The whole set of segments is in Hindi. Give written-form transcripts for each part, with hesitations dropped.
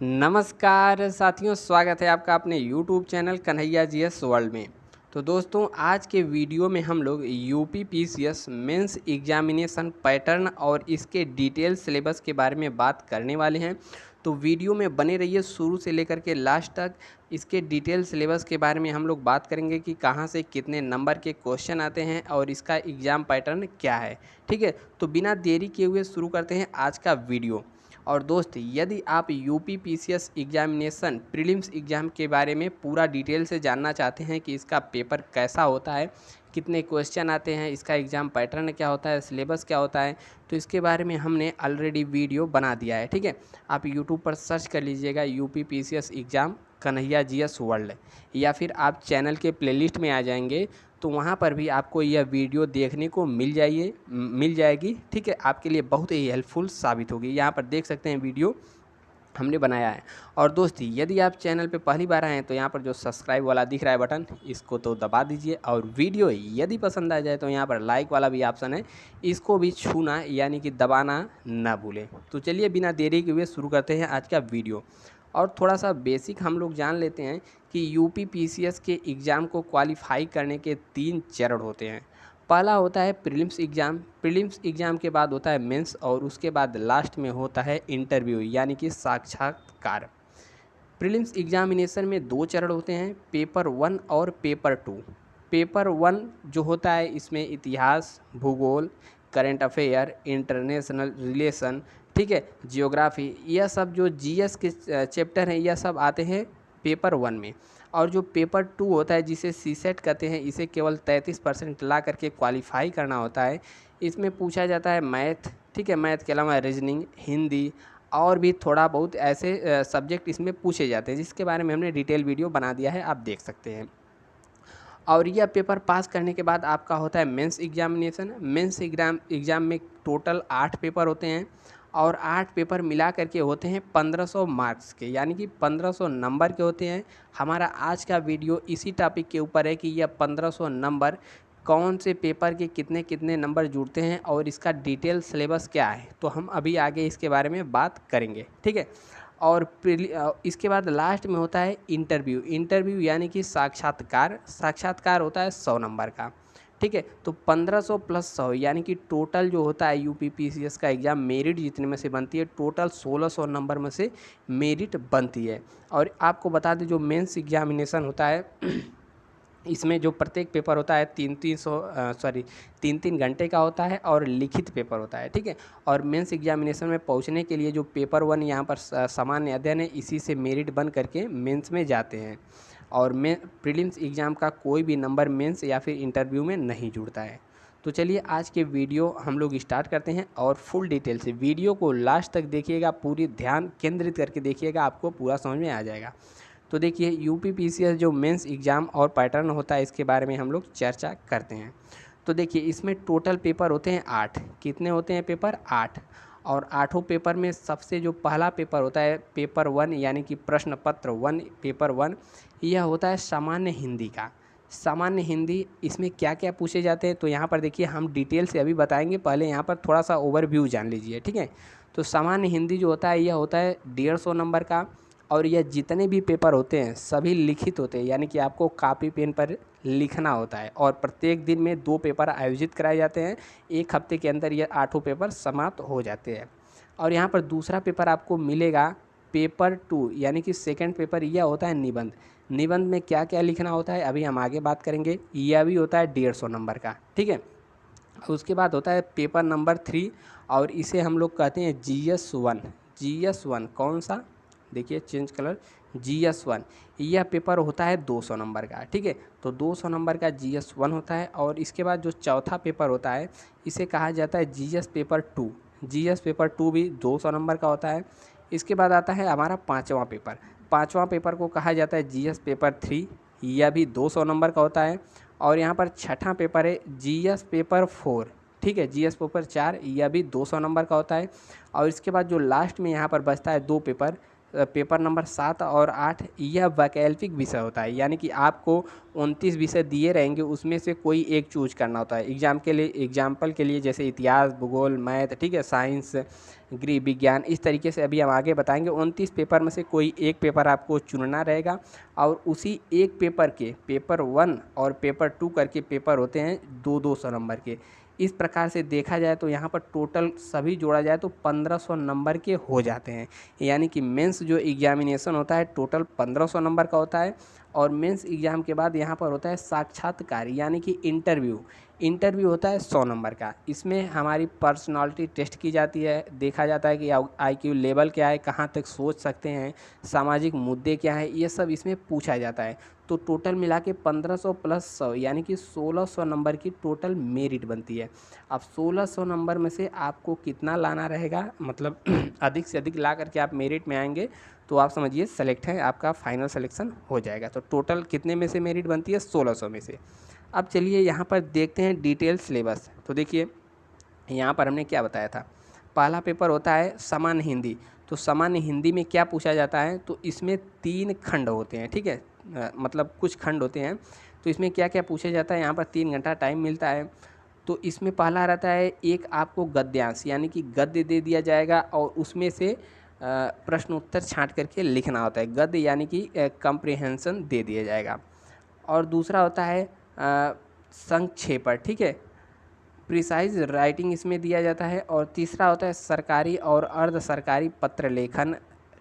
नमस्कार साथियों, स्वागत है आपका अपने YouTube channel Kanhaiya GS World में। तो दोस्तों, आज के वीडियो में हम लोग UP PCS mains examination pattern और इसके डिटेल सिलेबस के बारे में बात करने वाले हैं। तो वीडियो में बने रहिए शुरू से लेकर के लास्ट तक। इसके डिटेल सिलेबस के बारे में हम लोग बात करेंगे कि कहाँ से कितने नंबर के क्वेश्चन आते हैं और इसका एग्ज़ाम पैटर्न क्या है। ठीक है, तो बिना देरी किए हुए शुरू करते हैं आज का वीडियो। और दोस्त, यदि आप UP PCS examination prelims exam के बारे में पूरा डिटेल से जानना चाहते हैं कि इसका पेपर कैसा होता है, कितने क्वेश्चन आते हैं, इसका एग्ज़ाम पैटर्न क्या होता है, सिलेबस क्या होता है, तो इसके बारे में हमने ऑलरेडी वीडियो बना दिया है। ठीक है, आप यूट्यूब पर सर्च कर लीजिएगा UP PCS exam Kanhaiya GS world, या फिर आप चैनल के प्लेलिस्ट में आ जाएंगे तो वहाँ पर भी आपको यह वीडियो देखने को मिल जाएगी। ठीक है, आपके लिए बहुत ही हेल्पफुल साबित होगी। यहाँ पर देख सकते हैं वीडियो हमने बनाया है। और दोस्त, यदि आप चैनल पे पहली बार आए हैं तो यहाँ पर जो सब्सक्राइब वाला दिख रहा है बटन, इसको तो दबा दीजिए। और वीडियो यदि पसंद आ जाए तो यहाँ पर लाइक वाला भी ऑप्शन है, इसको भी छूना यानी कि दबाना ना भूलें। तो चलिए बिना देरी के हुए शुरू करते हैं आज का वीडियो। और थोड़ा सा बेसिक हम लोग जान लेते हैं कि यूपी पीसीएस के एग्ज़ाम को क्वालिफाई करने के 3 चरण होते हैं। पहला होता है प्रीलिम्स एग्ज़ाम, प्रीलिम्स एग्ज़ाम के बाद होता है मेंस, और उसके बाद लास्ट में होता है इंटरव्यू यानी कि साक्षात्कार। प्रीलिम्स एग्जामिनेशन में 2 चरण होते हैं, पेपर 1 और पेपर 2। पेपर 1 जो होता है इसमें इतिहास, भूगोल, करंट अफेयर, इंटरनेशनल रिलेशन, ठीक है, जियोग्राफी, यह सब जो जीएस के चैप्टर हैं यह सब आते हैं पेपर 1 में। और जो पेपर 2 होता है जिसे सीसेट कहते हैं, इसे केवल 33% ला करके क्वालिफाई करना होता है। इसमें पूछा जाता है मैथ, ठीक है, मैथ के अलावा रीजनिंग, हिंदी और भी थोड़ा बहुत ऐसे सब्जेक्ट इसमें पूछे जाते हैं, जिसके बारे में हमने डिटेल वीडियो बना दिया है, आप देख सकते हैं। और यह पेपर पास करने के बाद आपका होता है मेंस एग्जामिनेशन। मेंस एग्ज़ाम में टोटल 8 पेपर होते हैं, और 8 पेपर मिला करके होते हैं 1500 मार्क्स के, यानी कि 1500 नंबर के होते हैं। हमारा आज का वीडियो इसी टॉपिक के ऊपर है कि यह 1500 नंबर कौन से पेपर के कितने कितने नंबर जुड़ते हैं और इसका डिटेल सिलेबस क्या है, तो हम अभी आगे इसके बारे में बात करेंगे। ठीक है, और इसके बाद लास्ट में होता है इंटरव्यू। इंटरव्यू यानी कि साक्षात्कार। साक्षात्कार होता है 100 नंबर का। ठीक है, तो 1500 प्लस 100 यानी कि टोटल जो होता है यूपी पीसीएस का एग्ज़ाम मेरिट जितने में से बनती है, टोटल 1600 नंबर में से मेरिट बनती है। और आपको बता दें जो मेंस एग्जामिनेशन होता है इसमें जो प्रत्येक पेपर होता है 3 घंटे का होता है और लिखित पेपर होता है। ठीक है, और मेंस एग्जामिनेशन में पहुंचने के लिए जो पेपर 1 यहाँ पर सामान्य अध्ययन है, इसी से मेरिट बन करके मेंस में जाते हैं। और प्रीलिम्स एग्ज़ाम का कोई भी नंबर मेंस या फिर इंटरव्यू में नहीं जुड़ता है। तो चलिए आज के वीडियो हम लोग स्टार्ट करते हैं, और फुल डिटेल से वीडियो को लास्ट तक देखिएगा, पूरी ध्यान केंद्रित करके देखिएगा, आपको पूरा समझ में आ जाएगा। तो देखिए, यूपी पीसीएस जो मेंस एग्ज़ाम और पैटर्न होता है इसके बारे में हम लोग चर्चा करते हैं। तो देखिए, इसमें टोटल पेपर होते हैं 8। कितने होते हैं पेपर? 8। और 8 पेपर में सबसे जो पहला पेपर होता है पेपर 1 यानी कि प्रश्न पत्र 1, पेपर 1, यह होता है सामान्य हिंदी का। सामान्य हिंदी, इसमें क्या क्या पूछे जाते हैं तो यहाँ पर देखिए हम डिटेल से अभी बताएंगे, पहले यहाँ पर थोड़ा सा ओवरव्यू जान लीजिए। ठीक है, तो सामान्य हिंदी जो होता है यह होता है 150 नंबर का, और यह जितने भी पेपर होते हैं सभी लिखित होते हैं, यानी कि आपको कापी पेन पर लिखना होता है। और प्रत्येक दिन में 2 पेपर आयोजित कराए जाते हैं, एक हफ्ते के अंदर ये 8 पेपर समाप्त हो जाते हैं। और यहाँ पर दूसरा पेपर आपको मिलेगा पेपर 2 यानी कि सेकंड पेपर, यह होता है निबंध। निबंध में क्या क्या लिखना होता है अभी हम आगे बात करेंगे। यह भी होता है 150 नंबर का। ठीक है, उसके बाद होता है पेपर नंबर 3, और इसे हम लोग कहते हैं GS1। GS1 कौन सा? देखिए चेंज कलर, GS1, यह पेपर होता है 200 नंबर का। ठीक है, तो 200 नंबर का GS1 होता है। और इसके बाद जो चौथा पेपर होता है इसे कहा जाता है GS पेपर 2। GS पेपर 2 भी 200 नंबर का होता है। इसके बाद आता है हमारा 5वां पेपर। 5वां पेपर को कहा जाता है GS पेपर 3, यह भी 200 नंबर का होता है। और यहाँ पर छठा पेपर है GS पेपर 4। ठीक है, GS पेपर 4, यह भी 200 नंबर का होता है। और इसके बाद जो लास्ट में यहाँ पर बचता है 2 पेपर, पेपर नंबर 7 और 8 यह वैकल्पिक विषय होता है, यानी कि आपको 29 विषय दिए रहेंगे, उसमें से कोई एक चूज करना होता है। एग्जाम के लिए, एग्जाम्पल के लिए जैसे इतिहास, भूगोल, मैथ, ठीक है, साइंस, गृह विज्ञान, इस तरीके से अभी हम आगे बताएंगे। 29 पेपर में से कोई एक पेपर आपको चुनना रहेगा और उसी एक पेपर के पेपर 1 और पेपर 2 करके पेपर होते हैं 200 नंबर के। इस प्रकार से देखा जाए तो यहाँ पर टोटल सभी जोड़ा जाए तो 1500 नंबर के हो जाते हैं। यानी कि मेंस जो एग्जामिनेशन होता है टोटल 1500 नंबर का होता है और मेंस एग्ज़ाम के बाद यहाँ पर होता है साक्षात्कार, यानी कि इंटरव्यू। इंटरव्यू होता है 100 नंबर का। इसमें हमारी पर्सनालिटी टेस्ट की जाती है, देखा जाता है कि IQ लेवल क्या है, कहाँ तक सोच सकते हैं, सामाजिक मुद्दे क्या है, ये सब इसमें पूछा जाता है। तो टोटल मिला के 1500 प्लस 100 यानी कि 1600 नंबर की टोटल मेरिट बनती है। अब 1600 नंबर में से आपको कितना लाना रहेगा, मतलब अधिक से अधिक ला करके आप मेरिट में आएंगे तो आप समझिए सेलेक्ट है, आपका फाइनल सिलेक्शन हो जाएगा। तो टोटल कितने में से मेरिट बनती है, 1600 में से। अब चलिए यहाँ पर देखते हैं डिटेल सिलेबस। तो देखिए यहाँ पर हमने क्या बताया था, पहला पेपर होता है सामान्य हिंदी। तो सामान्य हिंदी में क्या पूछा जाता है, तो इसमें 3 खंड होते हैं, ठीक है, मतलब कुछ खंड होते हैं। तो इसमें क्या क्या पूछा जाता है, यहाँ पर 3 घंटा टाइम मिलता है। तो इसमें पहला रहता है एक आपको गद्यांश, यानी कि गद्य दे दिया जाएगा और उसमें से प्रश्न उत्तर छांट करके लिखना होता है। गद्य यानी कि कंप्रिहेंशन दे दिया जाएगा। और दूसरा होता है संक्षेपण, ठीक है, प्रिसाइज राइटिंग इसमें दिया जाता है। और तीसरा होता है सरकारी और अर्ध सरकारी पत्र लेखन,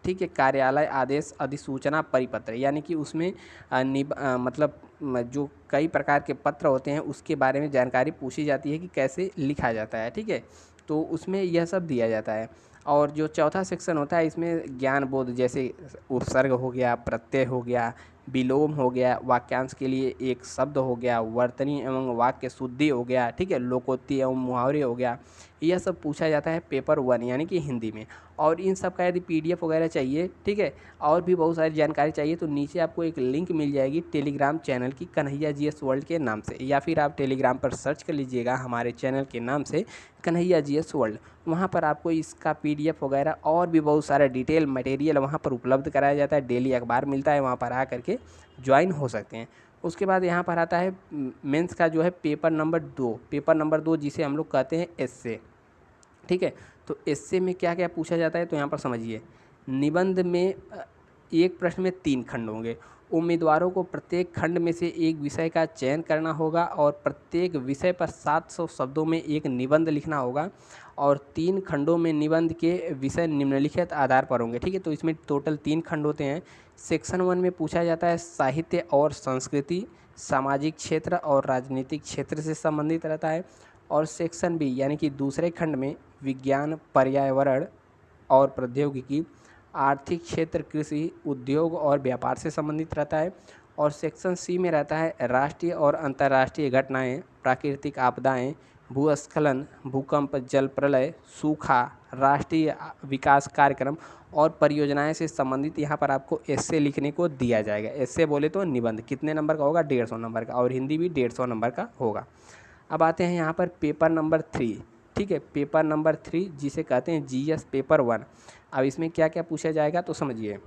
ठीक है, कार्यालय आदेश, अधिसूचना, परिपत्र, यानी कि उसमें मतलब जो कई प्रकार के पत्र होते हैं उसके बारे में जानकारी पूछी जाती है कि कैसे लिखा जाता है, ठीक है, तो उसमें यह सब दिया जाता है। और जो चौथा सेक्शन होता है इसमें ज्ञान बोध, जैसे उपसर्ग हो गया, प्रत्यय हो गया, विलोम हो गया, वाक्यांश के लिए एक शब्द हो गया, वर्तनी एवं वाक्य शुद्धि हो गया, ठीक है, लोकोक्ति एवं मुहावरे हो गया, यह सब पूछा जाता है पेपर 1 यानी कि हिंदी में। और इन सब का यदि PDF वगैरह चाहिए, ठीक है, और भी बहुत सारी जानकारी चाहिए तो नीचे आपको एक लिंक मिल जाएगी टेलीग्राम चैनल की, कन्हैया GS वर्ल्ड के नाम से, या फिर आप टेलीग्राम पर सर्च कर लीजिएगा हमारे चैनल के नाम से कन्हैया GS वर्ल्ड। वहाँ पर आपको इसका PDF वगैरह और भी बहुत सारा डिटेल मटेरियल वहाँ पर उपलब्ध कराया जाता है। डेली अखबार मिलता है, वहाँ पर आ करके ज्वाइन हो सकते हैं। उसके बाद यहाँ पर आता है मेंस का जो है पेपर नंबर 2, पेपर नंबर 2 जिसे हम लोग कहते हैं एस्से, ठीक है। तो एस्से में क्या क्या पूछा जाता है, तो यहाँ पर समझिए, निबंध में एक प्रश्न में 3 खंड होंगे। उम्मीदवारों को प्रत्येक खंड में से एक विषय का चयन करना होगा और प्रत्येक विषय पर 700 शब्दों में एक निबंध लिखना होगा और 3 खंडों में निबंध के विषय निम्नलिखित आधार पर होंगे, ठीक है। तो इसमें टोटल 3 खंड होते हैं। सेक्शन 1 में पूछा जाता है साहित्य और संस्कृति, सामाजिक क्षेत्र और राजनीतिक क्षेत्र से संबंधित रहता है। और सेक्शन B यानी कि दूसरे खंड में विज्ञान, पर्यावरण और प्रौद्योगिकी, आर्थिक क्षेत्र, कृषि, उद्योग और व्यापार से संबंधित रहता है। और सेक्शन C में रहता है राष्ट्रीय और अंतर्राष्ट्रीय घटनाएं, प्राकृतिक आपदाएं, भूस्खलन, भूकंप, जल प्रलय, सूखा, राष्ट्रीय विकास कार्यक्रम और परियोजनाएं से संबंधित यहाँ पर आपको एस्से लिखने को दिया जाएगा। एस्से बोले तो निबंध कितने नंबर का होगा, 150 नंबर का, और हिंदी भी 150 नंबर का होगा। अब आते हैं यहाँ पर पेपर नंबर 3, ठीक है, पेपर नंबर 3 जिसे कहते हैं GS पेपर 1। अब इसमें क्या क्या पूछा जाएगा, तो समझिए,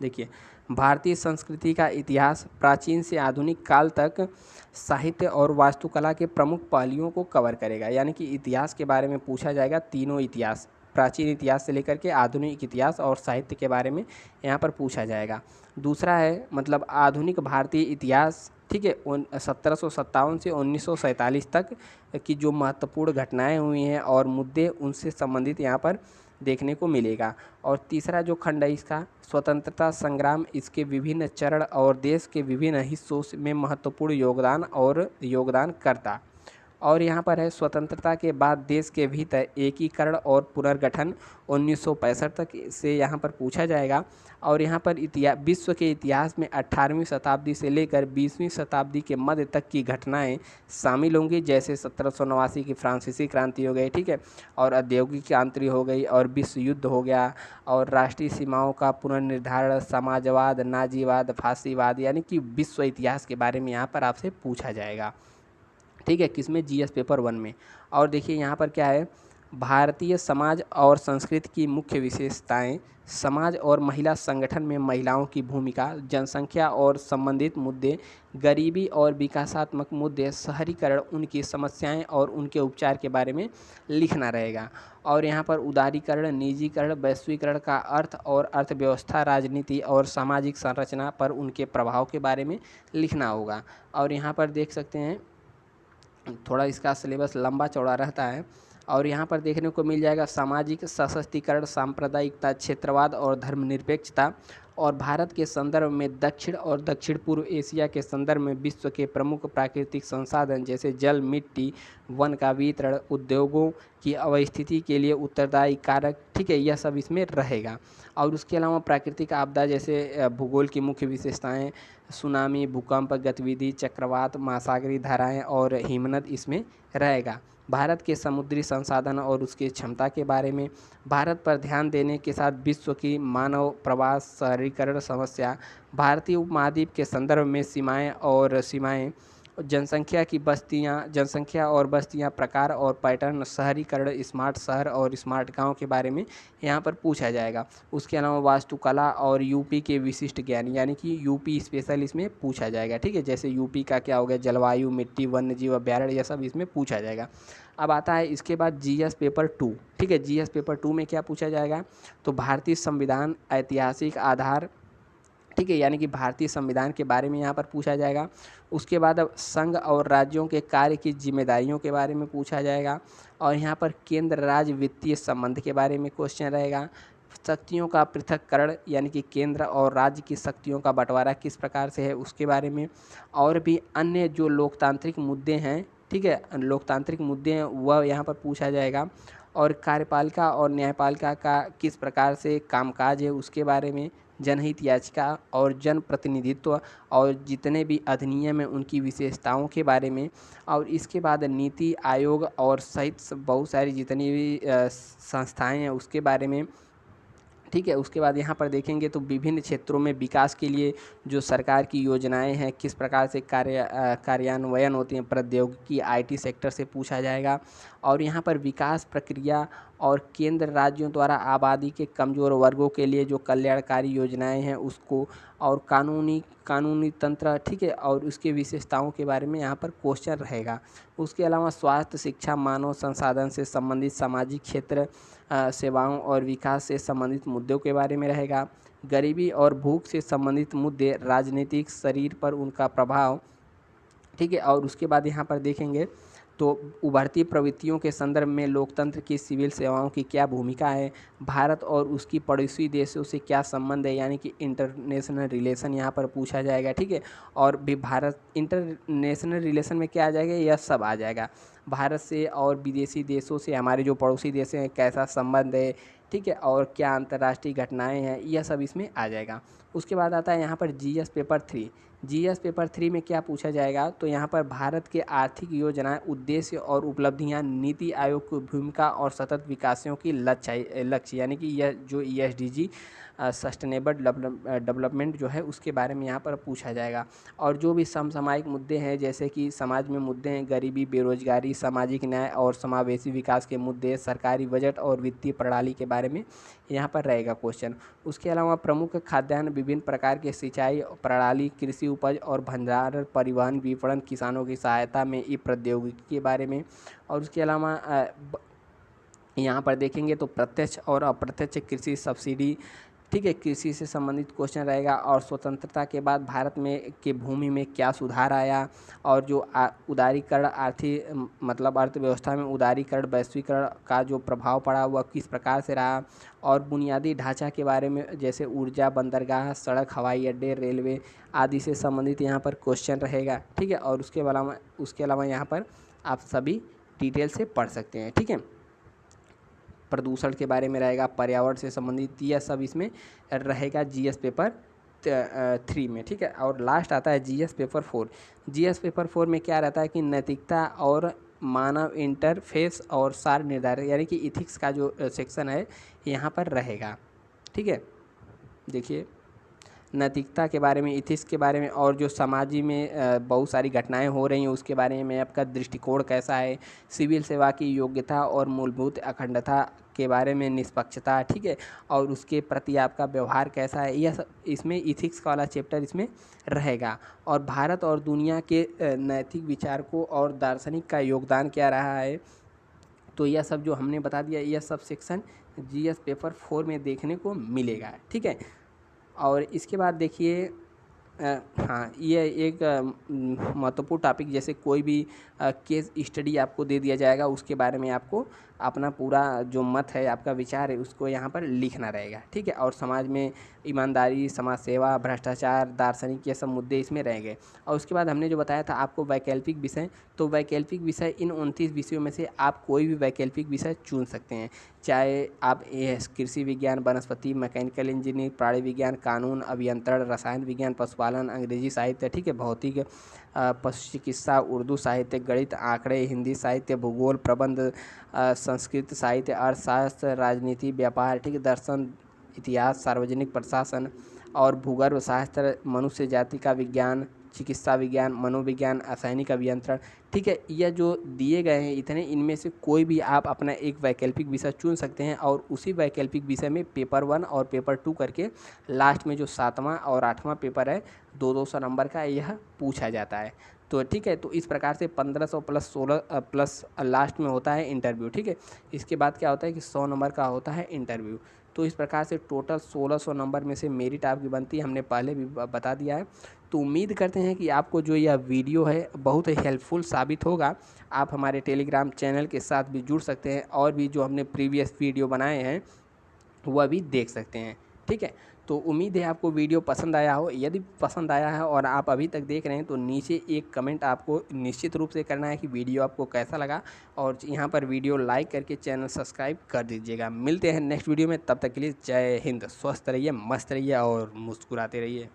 देखिए, भारतीय संस्कृति का इतिहास प्राचीन से आधुनिक काल तक साहित्य और वास्तुकला के प्रमुख पहलुओं को कवर करेगा, यानी कि इतिहास के बारे में पूछा जाएगा, तीनों इतिहास, प्राचीन इतिहास से लेकर के आधुनिक इतिहास और साहित्य के बारे में यहाँ पर पूछा जाएगा। दूसरा है मतलब आधुनिक भारतीय इतिहास, ठीक है, 1757 से 1947 तक की जो महत्वपूर्ण घटनाएं हुई हैं और मुद्दे उनसे संबंधित यहाँ पर देखने को मिलेगा। और तीसरा जो खंड है इसका स्वतंत्रता संग्राम, इसके विभिन्न चरण और देश के विभिन्न हिस्सों में महत्वपूर्ण योगदानकर्ता। और यहाँ पर है स्वतंत्रता के बाद देश के भीतर एकीकरण और पुनर्गठन 1965 तक से यहाँ पर पूछा जाएगा। और यहाँ पर विश्व के इतिहास में 18वीं शताब्दी से लेकर 20वीं शताब्दी के मध्य तक की घटनाएं शामिल होंगी, जैसे 1789 की फ्रांसीसी क्रांति हो गई, ठीक है, और औद्योगिक क्रांति हो गई, और विश्व युद्ध हो गया, और राष्ट्रीय सीमाओं का पुनर्निर्धारण, समाजवाद, नाजीवाद, फांसीवाद, यानी कि विश्व इतिहास के बारे में यहाँ पर आपसे पूछा जाएगा, ठीक है, किसमें GS पेपर 1 में। और देखिए यहाँ पर क्या है, भारतीय समाज और संस्कृति की मुख्य विशेषताएं, समाज और महिला संगठन में महिलाओं की भूमिका, जनसंख्या और संबंधित मुद्दे, गरीबी और विकासात्मक मुद्दे, शहरीकरण, उनकी समस्याएं और उनके उपचार के बारे में लिखना रहेगा। और यहाँ पर उदारीकरण, निजीकरण, वैश्वीकरण का अर्थ और अर्थव्यवस्था, राजनीति और सामाजिक संरचना पर उनके प्रभाव के बारे में लिखना होगा। और यहाँ पर देख सकते हैं थोड़ा इसका सिलेबस लंबा चौड़ा रहता है। और यहाँ पर देखने को मिल जाएगा सामाजिक सशक्तिकरण, सांप्रदायिकता, क्षेत्रवाद और धर्मनिरपेक्षता, और भारत के संदर्भ में दक्षिण और दक्षिण पूर्व एशिया के संदर्भ में विश्व के प्रमुख प्राकृतिक संसाधन जैसे जल, मिट्टी, वन का वितरण, उद्योगों की अवस्थिति के लिए उत्तरदायी कारक, ठीक है, यह सब इसमें रहेगा। और उसके अलावा प्राकृतिक आपदा जैसे भूगोल की मुख्य विशेषताएं, सुनामी, भूकंप, गतिविधि, चक्रवात, महासागरीय धाराएं और हिमनद इसमें रहेगा। भारत के समुद्री संसाधन और उसकी क्षमता के बारे में, भारत पर ध्यान देने के साथ विश्व की मानव प्रवास, शहरीकरण समस्या, भारतीय उपमहाद्वीप के संदर्भ में सीमाएं, जनसंख्या और बस्तियां, प्रकार और पैटर्न, शहरीकरण, स्मार्ट शहर और स्मार्ट गांव के बारे में यहाँ पर पूछा जाएगा। उसके अलावा वास्तुकला और यूपी के विशिष्ट ज्ञान, यानी कि यूपी स्पेशल इसमें पूछा जाएगा, ठीक है, जैसे यूपी का क्या हो गया, जलवायु, मिट्टी, वन्य जीव अभ्यारण्य, यह सब इसमें पूछा जाएगा। अब आता है इसके बाद जीएस पेपर 2, ठीक है, जीएस पेपर 2 में क्या पूछा जाएगा, तो भारतीय संविधान, ऐतिहासिक आधार, ठीक है, यानी कि भारतीय संविधान के बारे में यहाँ पर पूछा जाएगा। उसके बाद अब संघ और राज्यों के कार्य की जिम्मेदारियों के बारे में पूछा जाएगा। और यहाँ पर केंद्र राज्य वित्तीय संबंध के बारे में क्वेश्चन रहेगा। शक्तियों का पृथक्करण, यानी कि केंद्र और राज्य की शक्तियों का बंटवारा किस प्रकार से है उसके बारे में। और भी अन्य जो लोकतांत्रिक मुद्दे हैं, ठीक है, लोकतांत्रिक मुद्दे हैं वह यहाँ पर पूछा जाएगा। और कार्यपालिका और न्यायपालिका का किस प्रकार से कामकाज है उसके बारे में, जनहित याचिका और जन प्रतिनिधित्व और जितने भी अधिनियम हैं उनकी विशेषताओं के बारे में। और इसके बाद नीति आयोग और सहित बहुत सारी जितनी भी संस्थाएं हैं उसके बारे में, ठीक है। उसके बाद यहाँ पर देखेंगे तो विभिन्न क्षेत्रों में विकास के लिए जो सरकार की योजनाएं हैं किस प्रकार से कार्यान्वयन होती हैं, प्रौद्योगिकी, आईटी सेक्टर से पूछा जाएगा। और यहाँ पर विकास प्रक्रिया और केंद्र राज्यों द्वारा आबादी के कमज़ोर वर्गों के लिए जो कल्याणकारी योजनाएं हैं उसको, और कानूनी तंत्र, ठीक है, और उसके विशेषताओं के बारे में यहाँ पर क्वेश्चन रहेगा। उसके अलावा स्वास्थ्य, शिक्षा, मानव संसाधन से संबंधित सामाजिक क्षेत्र, सेवाओं और विकास से संबंधित मुद्दों के बारे में रहेगा। गरीबी और भूख से संबंधित मुद्दे, राजनीतिक शरीर पर उनका प्रभाव, ठीक है। और उसके बाद यहाँ पर देखेंगे तो उभरती प्रवृत्तियों के संदर्भ में लोकतंत्र की सिविल सेवाओं की क्या भूमिका है, भारत और उसकी पड़ोसी देशों से क्या संबंध है, यानी कि इंटरनेशनल रिलेशन यहाँ पर पूछा जाएगा, ठीक है। और भी भारत इंटरनेशनल रिलेशन में क्या आ जाएगा, यह सब आ जाएगा। भारत से और विदेशी देशों से हमारे जो पड़ोसी देश हैं कैसा संबंध है, ठीक है, और क्या अंतर्राष्ट्रीय घटनाएं हैं, यह सब इसमें आ जाएगा। उसके बाद आता है यहाँ पर जीएस पेपर 3। जीएस पेपर 3 में क्या पूछा जाएगा, तो यहाँ पर भारत के आर्थिक योजनाएं, उद्देश्य और उपलब्धियां, नीति आयोग की भूमिका और सतत विकासों की लक्ष्य, यानी कि यह जो ESDG सस्टेनेबल डेवलपमेंट जो है उसके बारे में यहाँ पर पूछा जाएगा। और जो भी समसामयिक मुद्दे हैं जैसे कि समाज में मुद्दे हैं, गरीबी, बेरोजगारी, सामाजिक न्याय और समावेशी विकास के मुद्दे, सरकारी बजट और वित्तीय प्रणाली के बारे में यहाँ पर रहेगा क्वेश्चन। उसके अलावा प्रमुख खाद्यान्न, विभिन्न प्रकार के सिंचाई प्रणाली, कृषि उपज और भंडारण, परिवहन, विपणन, किसानों की सहायता में ई प्रौद्योगिकी के बारे में। और उसके अलावा यहाँ पर देखेंगे तो प्रत्यक्ष और अप्रत्यक्ष कृषि सब्सिडी, ठीक है, कृषि से संबंधित क्वेश्चन रहेगा। और स्वतंत्रता के बाद भारत में के भूमि में क्या सुधार आया, और जो उदारीकरण, मतलब अर्थव्यवस्था में उदारीकरण, वैश्वीकरण का जो प्रभाव पड़ा वह किस प्रकार से रहा। और बुनियादी ढांचा के बारे में जैसे ऊर्जा, बंदरगाह, सड़क, हवाई अड्डे, रेलवे आदि से संबंधित यहाँ पर क्वेश्चन रहेगा, ठीक है। और उसके अलावा यहाँ पर आप सभी डिटेल से पढ़ सकते हैं, ठीक है। प्रदूषण के बारे में रहेगा, पर्यावरण से संबंधित, यह सब इसमें रहेगा जीएस पेपर 3 में, ठीक है। और लास्ट आता है जीएस पेपर 4। जीएस पेपर 4 में क्या रहता है कि नैतिकता और मानव इंटरफेस और सार निर्धारण, यानी कि इथिक्स का जो सेक्शन है यहाँ पर रहेगा, ठीक है। देखिए नैतिकता के बारे में, इथिक्स के बारे में, और जो समाज में बहुत सारी घटनाएं हो रही हैं उसके बारे में आपका दृष्टिकोण कैसा है, सिविल सेवा की योग्यता और मूलभूत अखंडता के बारे में, निष्पक्षता, ठीक है, और उसके प्रति आपका व्यवहार कैसा है, यह सब इसमें इथिक्स वाला चैप्टर इसमें रहेगा। और भारत और दुनिया के नैतिक विचारकों और दार्शनिक का योगदान क्या रहा है, तो यह सब जो हमने बता दिया, यह सब सेक्शन जीएस पेपर 4 में देखने को मिलेगा, ठीक है। और इसके बाद देखिए हाँ, ये एक महत्वपूर्ण टॉपिक, जैसे कोई भी केस स्टडी आपको दे दिया जाएगा, उसके बारे में आपको अपना पूरा जो मत है, आपका विचार है, उसको यहाँ पर लिखना रहेगा, ठीक है। और समाज में ईमानदारी, समाज सेवा, भ्रष्टाचार, दार्शनिक, ये सब मुद्दे इसमें रहेंगे। और उसके बाद हमने जो बताया था आपको वैकल्पिक विषय, तो वैकल्पिक विषय इन 29 विषयों में से आप कोई भी वैकल्पिक विषय चुन सकते हैं, चाहे आप कृषि विज्ञान, वनस्पति, मैकेनिकल इंजीनियरिंग, प्राणी विज्ञान, कानून, अभियंत्रण, रसायन विज्ञान, पशुपालन, अंग्रेजी साहित्य, ठीक है, भौतिक, पशु चिकित्सा, उर्दू साहित्य, गणित, आंकड़े, हिंदी साहित्य, भूगोल, प्रबंध, संस्कृत साहित्य, अर्थशास्त्र, राजनीति, व्यापार, ठीक है, दर्शन, इतिहास, सार्वजनिक प्रशासन और भूगर्भ शास्त्र, मनुष्य जाति का विज्ञान, चिकित्सा विज्ञान, मनोविज्ञान, रासायनिक अभियंत्रण, ठीक है। यह जो दिए गए हैं इतने, इनमें से कोई भी आप अपना एक वैकल्पिक विषय चुन सकते हैं और उसी वैकल्पिक विषय में पेपर 1 और पेपर 2 करके लास्ट में जो 7वां और 8वां पेपर है 200 नंबर का, यह पूछा जाता है। तो ठीक है, तो इस प्रकार से 1500 प्लस 16 प्लस लास्ट में होता है इंटरव्यू, ठीक है। इसके बाद क्या होता है कि 100 नंबर का होता है इंटरव्यू। तो इस प्रकार से टोटल 1600 नंबर में से मेरिट आपकी बनती है, हमने पहले भी बता दिया है। तो उम्मीद करते हैं कि आपको जो यह वीडियो है बहुत ही हेल्पफुल साबित होगा। आप हमारे टेलीग्राम चैनल के साथ भी जुड़ सकते हैं और भी जो हमने प्रीवियस वीडियो बनाए हैं वह भी देख सकते हैं, ठीक है। तो उम्मीद है आपको वीडियो पसंद आया हो। यदि पसंद आया है और आप अभी तक देख रहे हैं तो नीचे एक कमेंट आपको निश्चित रूप से करना है कि वीडियो आपको कैसा लगा, और यहाँ पर वीडियो लाइक करके चैनल सब्सक्राइब कर दीजिएगा। मिलते हैं नेक्स्ट वीडियो में, तब तक के लिए जय हिंद। स्वस्थ रहिए, मस्त रहिए और मुस्कुराते रहिए।